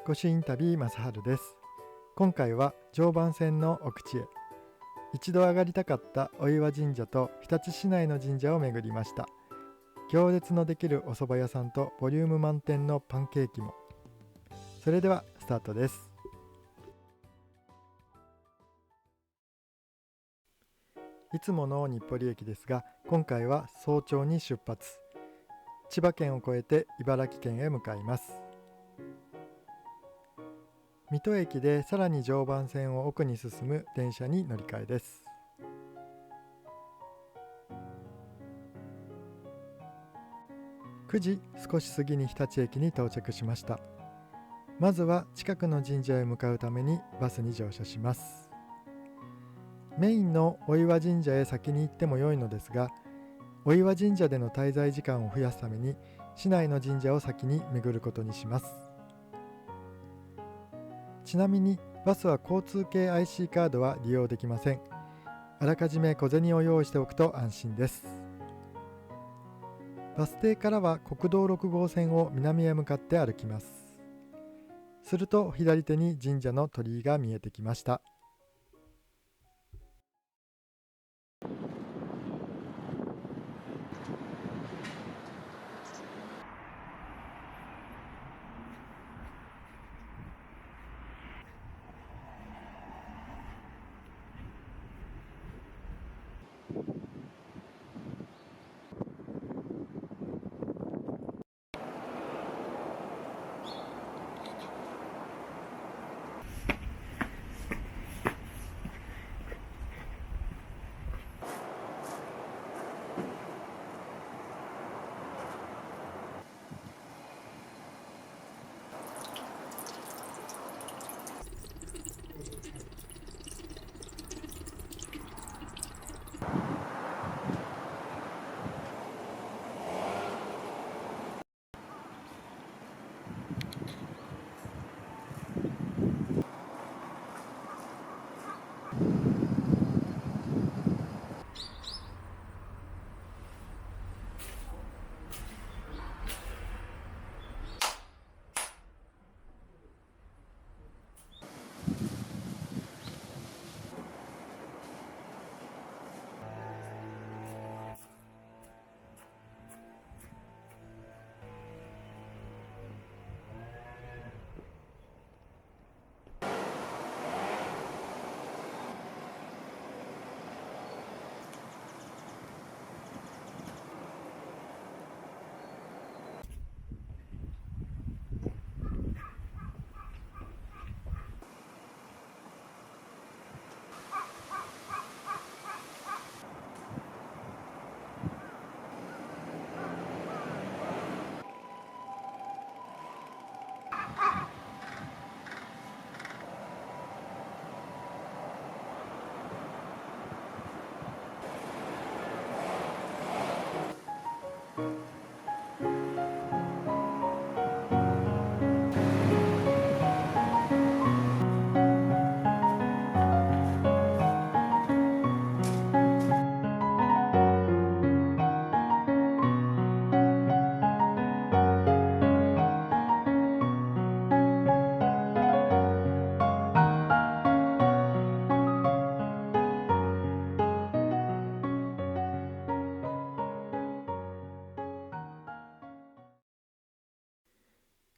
御朱印旅正春です。今回は常磐線の奥地へ。一度上がりたかった御岩神社と日立市内の神社を巡りました。行列のできるお蕎麦屋さんとボリューム満点のパンケーキも。それではスタートです。いつもの日暮里駅ですが、今回は早朝に出発。千葉県を越えて茨城県へ向かいます。水戸駅でさらに常磐線を奥に進む電車に乗り換えです。9時少し過ぎに日立駅に到着しました。まずは近くの神社へ向かうためにバスに乗車します。メインの御岩神社へ先に行っても良いのですが、御岩神社での滞在時間を増やすために市内の神社を先に巡ることにします。ちなみにバスは交通系 IC カードは利用できません。あらかじめ小銭を用意しておくと安心です。バス停からは国道6号線を南へ向かって歩きます。すると左手に神社の鳥居が見えてきました。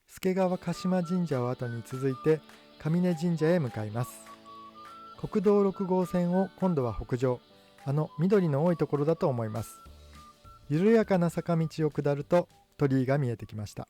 助川鹿島神社を後に続いて上根神社へ向かいます。国道6号線を今度は北上、緑の多いところだと思います。緩やかな坂道を下ると鳥居が見えてきました。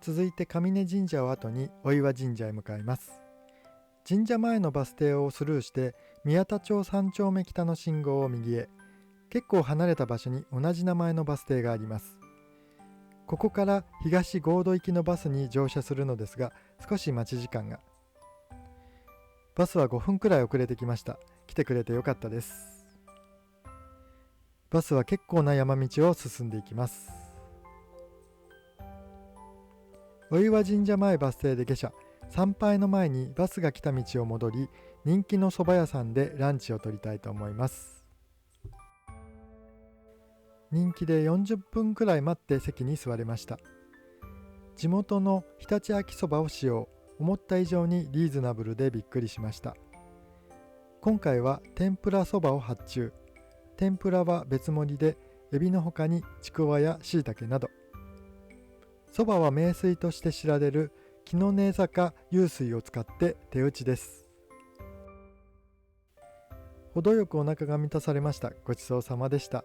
続いて上根神社を後に御岩神社へ向かいます。神社前のバス停をスルーして宮田町3丁目北の信号を右へ、結構離れた場所に同じ名前のバス停があります。ここから東合土行きのバスに乗車するのですが、少し待ち時間が。バスは5分くらい遅れてきました。来てくれてよかったです。バスは結構な山道を進んでいきます。御岩神社前バス停で下車。参拝の前にバスが来た道を戻り、人気の蕎麦屋さんでランチを取りたいと思います。人気で40分くらい待って席に座れました。地元の常陸秋そばを使用。思った以上にリーズナブルでびっくりしました。今回は天ぷらそばを発注。天ぷらは別盛りで、エビの他にちくわやしいたけなど。そばは名水として知られる木の根坂湧水を使って手打ちです。程よくお腹が満たされました。ごちそうさまでした。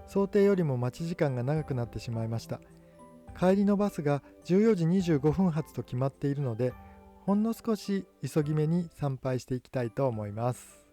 想定よりも待ち時間が長くなってしまいました。帰りのバスが14時25分発と決まっているので、ほんの少し急ぎ目に参拝していきたいと思います。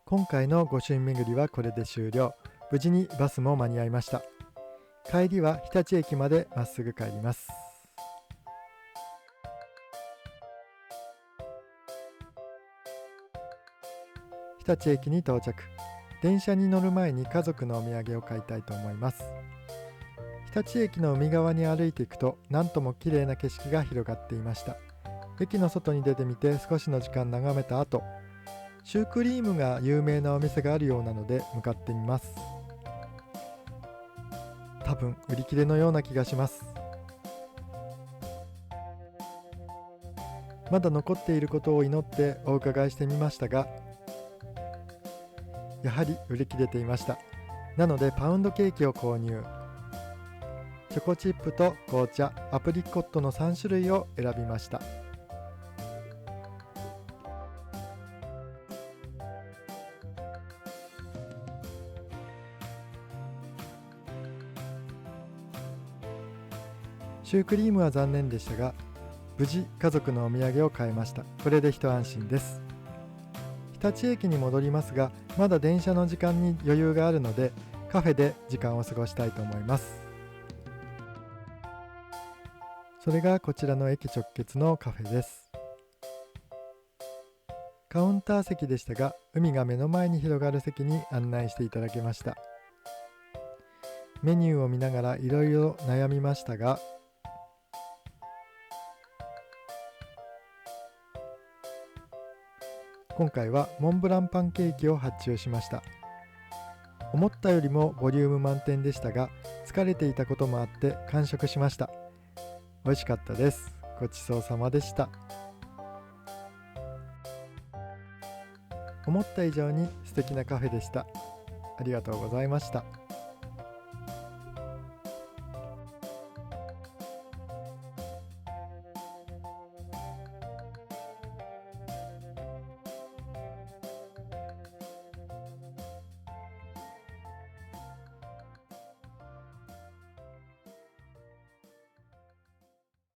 今回の御朱印巡りはこれで終了。無事にバスも間に合いました。帰りは日立駅までまっすぐ帰ります。日立駅に到着。電車に乗る前に家族のお土産を買いたいと思います。日立駅の海側に歩いていくと、なんとも綺麗な景色が広がっていました。駅の外に出てみて少しの時間眺めた後、シュークリームが有名なお店があるようなので向かってみます。多分売り切れのような気がします。まだ残っていることを祈ってお伺いしてみましたが、やはり売り切れていました。なのでパウンドケーキを購入。チョコチップと紅茶、アプリコットの3種類を選びました。シュークリームは残念でしたが、無事家族のお土産を買えました。これで一安心です。日立駅に戻りますが、まだ電車の時間に余裕があるので、カフェで時間を過ごしたいと思います。それがこちらの駅直結のカフェです。カウンター席でしたが、海が目の前に広がる席に案内していただけました。メニューを見ながらいろいろ悩みましたが、今回はモンブランパンケーキを発注しました。思ったよりもボリューム満点でしたが、疲れていたこともあって完食しました。美味しかったです。ごちそうさまでした。思った以上に素敵なカフェでした。ありがとうございました。